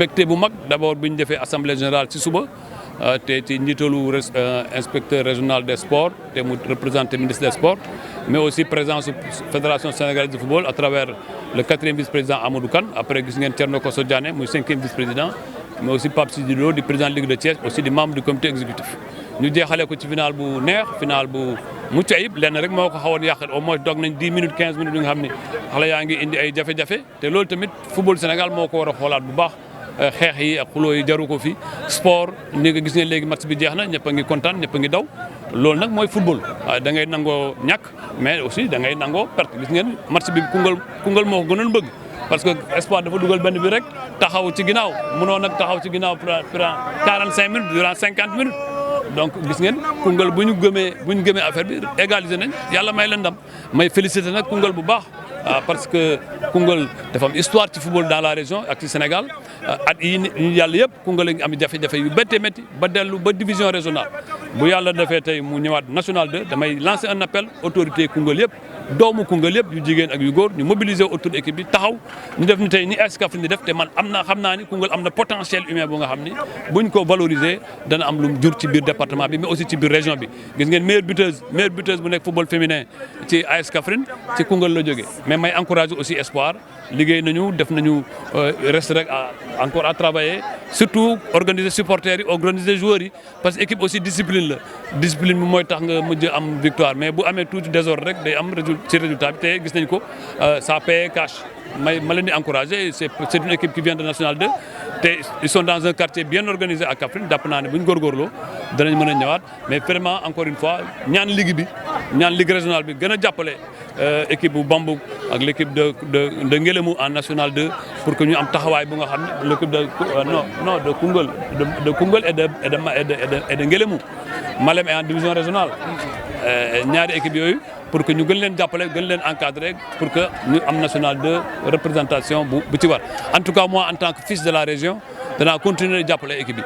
mbégte bu mag d'abord bi ñu defee assemblée générale ci suba te ci njiitalu inspecteur régional des sports te mu représenté ministre des sports mais aussi présence fédération sénégalaise de football à travers le 4e vice-président Amadou Kane après gis ngeen Thierno Kosso Diané muy 5e vice-président mais aussi Pape Sidi Lo di président Ligue de Thiès aussi di membre du comité exécutif. ñu jeexalee ko ci final bu neex final bu mucc ayib lenn rek moo ko xawoon yàqal au moins doog nañ 10 minutes 15 minutes yi nga xam ne xale yaa ngi indi ay jafe-jafe te loolu tamit football Sénégal moo ko war a xoolaat bu baax. xeex yi ak xuloo yi jaru ko fi sport ni nga gis ne léegi match bi jeex na ñëpp a ngi kontaan ñëpp a ngi daw loolu nag mooy football da ngay nangoo ñàkk mais aussi da ngay nangoo perte gis ngeen match bi Koungheul moo ko gënoon bëgg parce que espoir dafa dugal benn bi rek taxaw ci ginnaaw mënoo nag taxaw ci ginnaaw durant 45 minutes durant 50 minutes donc gis ngeen Koungheul bu ñu gëmee affaire bi égaliser nañ yàlla may leen ndam may féliciter nag Koungheul bu baax parce que Koungheul dafa am histoire ci football dans la région ak ci Sénégal at yi ñu yàlla yëpp Koungheul a ngi am jafe-jafe yu métti métti ba dellu ba division régionale bu yàlla defee tey mu ñëwaat national 2 damay lancer un appel autorité Koungheul yëpp doomu Koungheul yëpp yu jigéen ak yu góor ñu mobiliser autour de équipe bi taxaw ñu def ni tey ni AS Kaffrine di def te man xam naa ni Koungheul am na potentiel humain bu nga xam ni buñ ko valoriser dana am lu jur ci biir département bi mais aussi ci biir région bi gis ngeen meilleure buteuse bu nekk football féminin ci AS Kaffrine ci Koungheul la jógee mais may encourager aussi espoir liggéey nañu def nañu reste rek encore à travailler surtout organiser supporters yi organiser joueurs yi parce que équipe aussi discipline la discipline bi mooy tax nga mujj am victoire mais bu amee tuuti désordre rek day am ci résultat bi te gis nañ ko ça paye cash ma leen di encourager c'est une équipe qui vient de National 2 te ils sont dans un quartier bien organisé à Kaffrine jàpp naa ne bu ñu góorgóorloo danañ mën a ñëwaat mais vraiment encore une fois ñaan ligue régionale bi gën a jàppale équipe bu Bambouck ak l'équipe de Nguélémou en National 2 pour que ñu am taxawaay bu nga xam ne l'équipe de Koungheul et de Nguélémou Malem est en division régionale ñaari équipe yooyu pour que ñu gën leen jàppale gën leen encadrer pour que ñu am National 2 représentation bu ci war en tout cas moi en tant que fils de la région danaa continuer jàppale équipe bi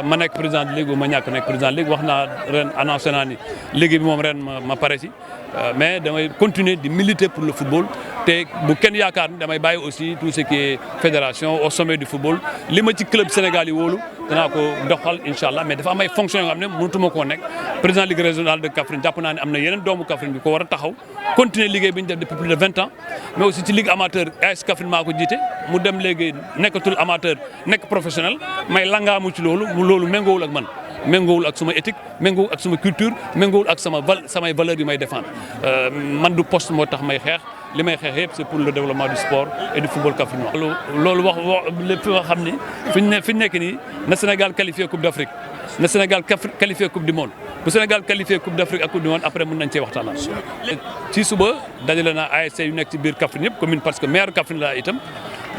ma nekk président de ligue bu ma ñàkk nekk président de ligue wax naa ren annoncé naa ni ligue bi moom ren ma pare ci mais damay continuer di militer pour le football te bu kenn yaakaar ni damay bàyyi aussi tout ce qui est fédération au sommet du football li ma ci club Sénégal yi wóolu danaa ko doxal incha allah mais dafa am ay fonctions yoo xam ne mënutuma koo nekk président ligue régionale de Kaffrine jàpp naa ne am na yeneen doomu Kaffrine bi ko war a taxaw continuer liggéey bi ñu def depuis plus de 20 ans mais aussi ci ligue amateur AS Kaffrine maa ko jiite mu dem léegi nekkatul amateur nekk professionnel may langaamu ci loolu méngoowul ak man méngoowul ak suma éthique méngoowul ak suma culture méngoowul ak samay valeurs yu may défendre man du poste moo tax may xeex li may xeex yëpp c'est pour le développement du sport et du football kaffrinois. loolu wax lépp nga xam ni fi ñu nekk nii na Sénégal qualifié Coupe d'Afrique na Sénégal qualifié Coupe du monde bu Sénégal qualifié Coupe d'Afrique ak Coupe du monde après mën nañ cee waxtaan. ci suba dajale naa ASC yu nekk ci biir Kaffrine yëpp commune parce que maire Kaffrine laa itam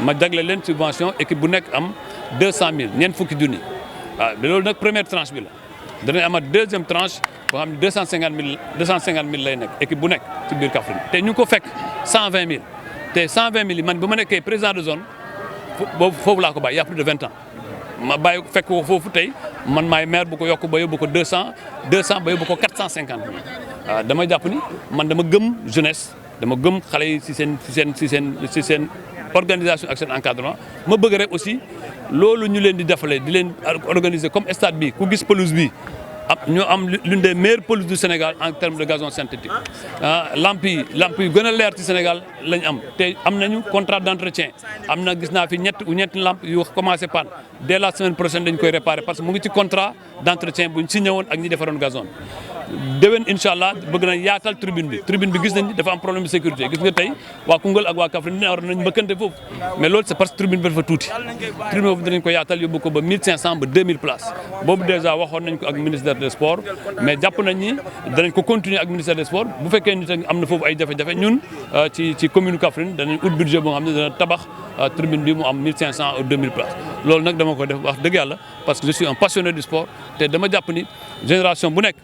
ma jagle leen subvention équipe bu nekk am 200 000 ñeent fukki junni waaw loolu nag première tranche bi la danañ amaat deuxième tranche boo xam ne 250 000 lay nekk équipe bu nekk ci biir Kaffrine te ñu ko fekk 120 000 te 120 000 yi man bu ma nekkee président de zone boobu foofu laa ko bàyyi il y a plus de 20 ans ma bàyyi fekk ko foofu tey man maay maire bu ko yokk ba yóbbu ko 200 ba yóbbu ko 450 000 waaw dama jàpp ni man dama gëm jeunesse dama gëm xale yi ci seen organisation ak seen encadrement ma bëgg rek aussi loolu ñu leen di defalee di leen organiser comme stade bi ku gis pelouse bi ñoo am l'une des meilleures pelouses du Sénégal en termes de gazon synthétique lamp yi gën a leer ci Sénégal lañ am te am nañu contrat d'entretien am na gis naa fi ñetti lamp yu commencé panne dès la semaine prochaine dañ koy réparer parce que mu ngi ci contrat d'entretien buñ signé woon ak ñi defaroon gazon déwén incha allah bëgg nañ yaatal tribune bi gis nañ dafa am problème de sécurité gis nga tey waa Koungheul ak waa Kaffrine war nañ mbëkkante foofu mais loolu c'est parce que tribune bi dafa tuuti tribune boobu dinañ ko yaatal yóbbu ko ba 1500 ba 2000 places boobu déjà waxoon nañ ko ak ministère des sports mais jàpp nañ ni danañ ko continuer ak ministère des sports bu fekkee ni am na foofu ay jafe-jafe ñun ci commune Kaffrine danañ ut budget boo xam ne dana tabax tribune bi mu am 1500 ou 2000 places loolu nag dama ko def wax dëgg yàlla parce que je suis un passionné du sport te dama jàpp ni génération bu nekk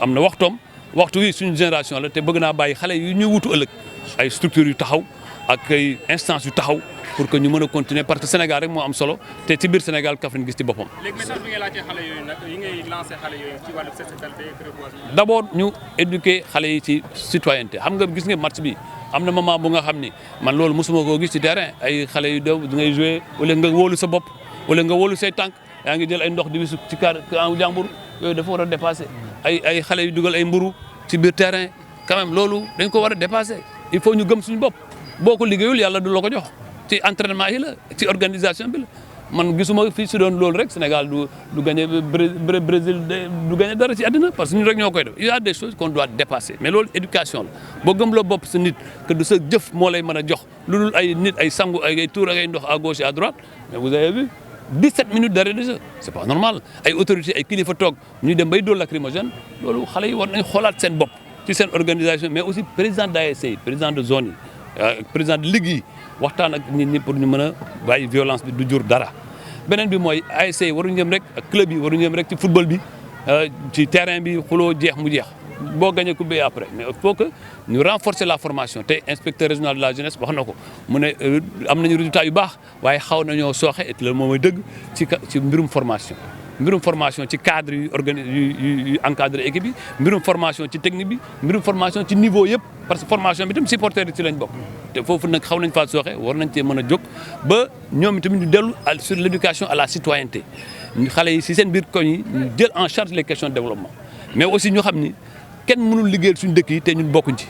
am na waxtu wi suñu génération la te bëgg naa bàyyi xale yu ñu wutu ëllëg ay structures yu taxaw ak ay instances yu taxaw pour que ñu mën a continuer parce que Sénégal rek moo am solo te ci biir Sénégal Kaffrine gis ci boppam. léegi message bi ngay laajte xale yooyu nag yi ngay lancé xale yooyu ci wàllu set setal bi d'abord ñu éduquer xale yi ci citoyenneté xam nga gis nga match bi am na moment bu nga xam ni man loolu mosuma koo gis ci terrain ay xale yu daw da ngay jouer wala nga wóolu sa bopp wala nga wolu say tànk yaa ngi jël ay ndox di wisu ci kar jàmbur yooyu dafa war a dépasser ay xale yu dugal ay mburu ci biir terrain quand même loolu dañ ko war a dépasser il faut ñu gëm suñu bopp boo ko liggéeyul yàlla du la ko jox ci entraînement yi la ci organisation bi la man gisuma fii su doon loolu rek Sénégal du gagné Brésil du gagné dara ci àddina parce que ñun rek ñoo koy def il y a des choses qu'on doit dépasser mais loolu éducation la boo gëm la bopp sa nit que du sa jëf moo lay mën a jox lu dul ay nit ay sangu ay tuur ak ay ndox à gauche et à droite mais vous avez vu 17 minutes d'arrêt de jeu c'est pas normal ay autorités ay kilifa toog ñu dem bay dóor lacrymogène loolu xale yi war nañ xoolaat seen bopp ci seen organisation mais aussi président d'ASC yi président de zone yi président de ligue yi waxtaan ak nit ñi pour ñu mën a bàyyi violence bi du jur dara beneen bi mooy ASC yi waruñu yem rek ak club yi waruñu yem rek ci football bi ci terrain bi xuloo jeex mu jeex boo gagné coupe bi après mais il faut que ñu renforcer la formation te inspecteur régional de la jeunesse wax na ko mu ne am nañu résultat yu baax waaye xaw nañoo sooxe et loolu moom mooy dëgg ci mbirum formation ci cadre yu encadré équipe bi mbirum formation ci technique bi mbirum formation ci niveau yëpp parce que formation bi tam supporters yi ci lañ bokk te foofu nag xaw nañ faa sooxe war nañ cee mën a jóg ba ñoom itamit ñu dellu sur l'éducation à la citoyenneté xale yi si seen biir koñ yi ñu jël en charge les questions de développement mais aussi ñu xam ni kenn mënul liggéeyal suñu dëkk yi te ñun bokkuñ ci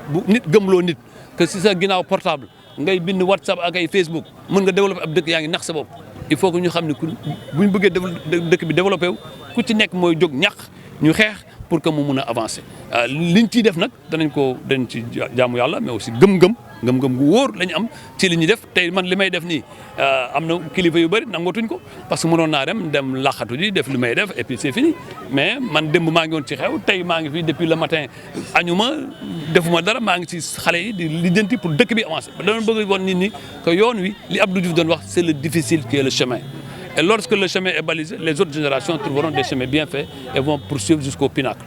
bu nit gëmloo nit que si sa ginnaaw portable ngay bind WhatsApp ak ay Facebook mën nga développer ab dëkk yaa ngi nax sa bopp il faut que ñu xam ne bu ñu bëggee dëkk bi développé wu ku ci nekk mooy jóg ñàq ñu xeex pour que mu mun a avancer liñ ciy def nag dañ ci jaamu yàlla mais aussi gëm-gëm gu wóor la ñu am ci li ñuy def tey man li may def nii am na kilifa yu bëri nangootuñ ko parce que mënoon naa dem laqatu ji def li may def et puis c'est fini mais man démb maa ngi woon ci xew tey maa ngi fii depuis le matin añuma defuma dara maa ngi ci xale yi di lijjanti pour dëkk bi avancer dama bëgg woon nit ñi que yoon wi li Abdou Diouf doon wax c'est le difficile qui est le chemin et lorsque le chemin est balisé les autres générations trouveront des chemins bien faits et vont poursuivre jusqu'au pinacle.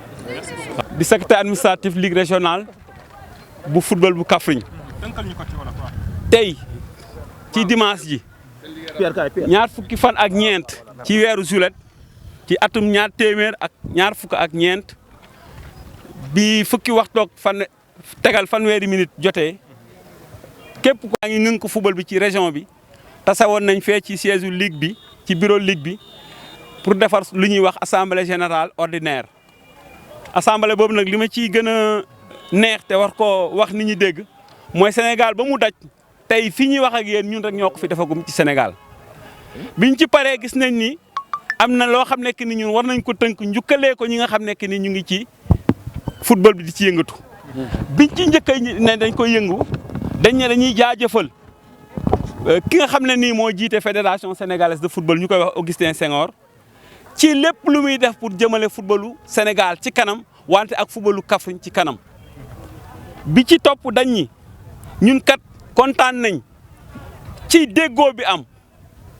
di secrétaire administratif ligue régionale bu football bu Kaffrine tey ci dimanche ji ñaar fukki fan ak ñeent ci weeru juillet ci atum ñaar téeméer ak ñaar fukk ak ñeent bi fukki waxtoog tegal fanweeri minute jotee képp ko ngi ngënk football bi ci région bi tasawoon nañ fee ci siège u ligue bi ci bureau ligue bi pour defar lu ñuy wax assemblée générale ordinaire assemblée boobu nag li ma ciy gën a neex te war koo wax nit ñi dégg mooy Sénégal ba mu daj tey fi ñuy wax ak yéen ñun rek ñoo ko fi defagum ci Sénégal biñ ci paree gis nañ ni am na loo xam ne que ni ñun war nañ ko tënk njukkalee ko ñi nga xam ne que ni ñu ngi ci football bi di ci yëngatu. biñ ci njëkk ne dañ koy yëngu dañ ne dañuy jaajëfal ki nga xam ne nii moo jiite fédération sénégalaise de football ñu koy wax Augustin Senghor ci lépp lu muy def pour jëmale footballu Sénégal ci kanam wante ak footballu Kaffrine ci kanam bi ci topp dañ ñi ñun kat kontaan nañ ci déggoo bi am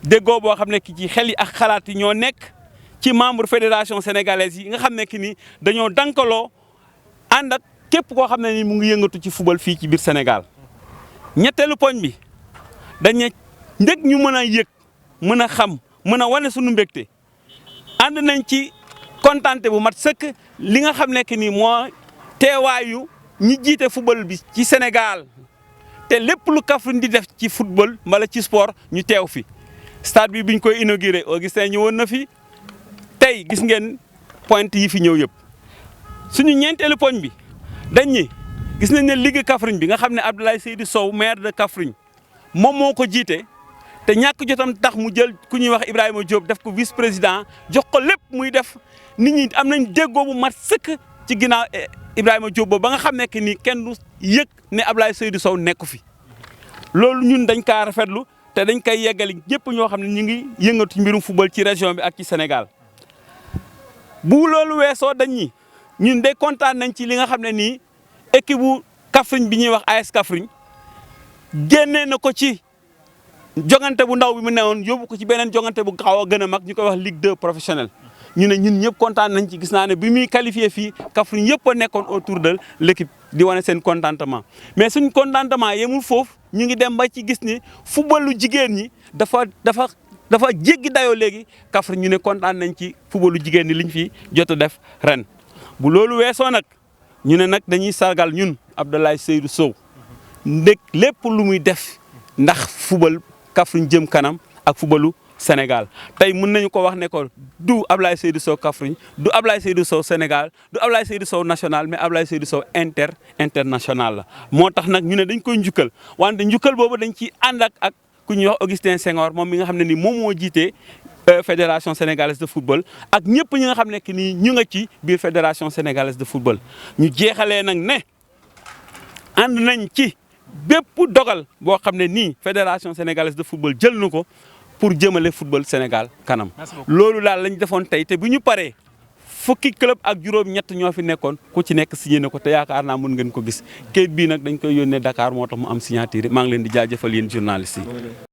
déggoo boo xam ne ki ci xel yi ak xalaat yi ñoo nekk ci membre fédération sénégalaise yi nga xam ne ki ni dañoo dankaloo ànd ak képp koo xam ne ni mu ngi yëngatu ci football fii ci biir Sénégal ñetteelu poñ bi dañ ne ndég ñu mën a yëg mën a xam mën a wane suñu mbégte ànd nañ ci kontaante bu mat sëkk li nga xam ne que ni moo teewaayu ñi jiite football bi ci Sénégal te lépp lu Kaffrine di def ci football mbala ci sport ñu teew fi stade bi biñ koy inauguré Augustin ñëwoon na fi tey gis ngeen pointe yi fi ñëw yëpp suñu ñeenteelu poñ bi dañ ñi gis nañ ne ligue Kaffrine bi nga xam ne Abdoulaye Seydou Sow maire de Kaffrine moom moo ko jiite te ñàkk jotam tax mu jël ku ñuy wax Ibrahima Diop def ko vice président jox ko lépp muy def nit ñi am nañ déggoo bu mat sëkk ci ginnaaw Ibrahima Diop boobu ba nga xam ne que ni kenn du yëg ne Abdoulaye Seydou Sow nekku fi loolu ñun dañ kaa rafetlu te dañ koy yeggali ñëpp ñoo xam ne ñu ngi yëngatu ci mbirum football ci région bi ak ci Sénégal bu loolu weesoo dañ ñi ñun de kontaan nañ ci li nga xam ne nii équipe bu Kaffrine bi ñuy wax AS Kaffrine génnee na ko ci jongante bu ndaw bi mu newoon yóbbu ko ci beneen jongante bu xaw a gën a mag ñu koy wax Ligue 2 professionnel ñu ne ñun ñëpp kontaan nañ ci gis naa ne bi muy qualifié fii Kaffrine yëpp a nekkoon autour de l'équipe di wane seen contentement mais suñ contentement yemul foofu ñu ngi dem ba ci gis ni footballu jigéen ñi dafa jéggi dayoo léegi Kaffrine ñu ne kontaan nañ ci footballu jigéen ñi liñ fi jot a def ren bu loolu weesoo nag ñu ne nag dañuy sargal ñun Abdoulaye Seydou Sow ndég lépp lu muy def ndax football Kaffrine jëm kanam ak footballu Sénégal tey mën nañu ko wax ne ko du Ablaye Seydou Sow Kaffrine du Ablaye Seydou Sow Sénégal du Ablaye Seydou Sow national mais Ablaye Seydou Sow international la. moo tax nag ñu ne dañ koy njukkal wante njukkal boobu dañ ciy ànd ak ku ñuy wax Augustin Senghor moom mi nga xam ne ni moom moo jiite fédération sénégalaise de football ak ñëpp ñi nga xam ne que ni ñu nga ci biir fédération sénégalaise de football. ñu jeexalee nag ne ànd nañ ci bépp dogal boo xam ne nii fédération sénégalaise de football jël na ko pour jëmale football Sénégal kanam. loolu daal lañ defoon tey te bu ñu paree fukki club ak juróom-ñett ñoo fi nekkoon ku ci nekk signé na ko te yaakaar naa mën ngeen ko gis kayit bii nag dañ koy yónnee Dakar moo tax mu am signature maa ngi leen di jaajëfal yéen journalistes yi.